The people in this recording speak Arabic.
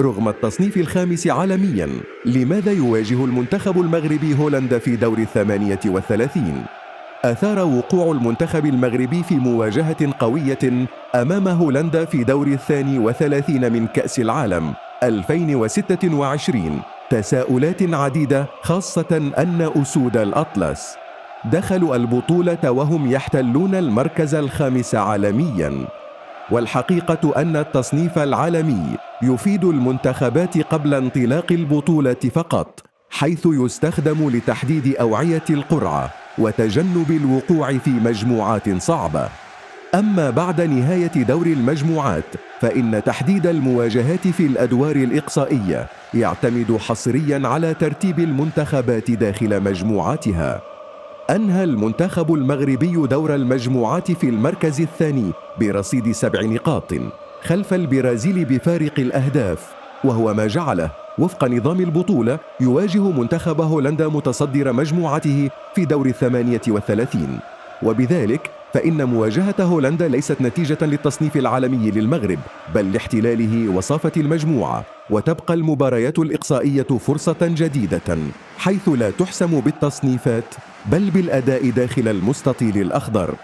رغم التصنيف الخامس عالمياً، لماذا يواجه المنتخب المغربي هولندا في دور 38؟ أثار وقوع المنتخب المغربي في مواجهة قوية أمام هولندا في دور 32 من كأس العالم 2026 تساؤلات عديدة، خاصة أن أسود الأطلس دخلوا البطولة وهم يحتلون المركز الخامس عالمياً. والحقيقة أن التصنيف العالمي يفيد المنتخبات قبل انطلاق البطولة فقط، حيث يستخدم لتحديد أوعية القرعة وتجنب الوقوع في مجموعات صعبة. أما بعد نهاية دور المجموعات، فإن تحديد المواجهات في الأدوار الإقصائية يعتمد حصرياً على ترتيب المنتخبات داخل مجموعاتها. أنهى المنتخب المغربي دور المجموعات في المركز الثاني برصيد 7 نقاط خلف البرازيل بفارق الأهداف، وهو ما جعله وفق نظام البطولة يواجه منتخب هولندا متصدر مجموعته في دور 38. وبذلك فإن مواجهة هولندا ليست نتيجة للتصنيف العالمي للمغرب، بل لاحتلاله وصافة المجموعة، وتبقى المباريات الإقصائية فرصة جديدة حيث لا تحسم بالتصنيفات بل بالأداء داخل المستطيل الأخضر.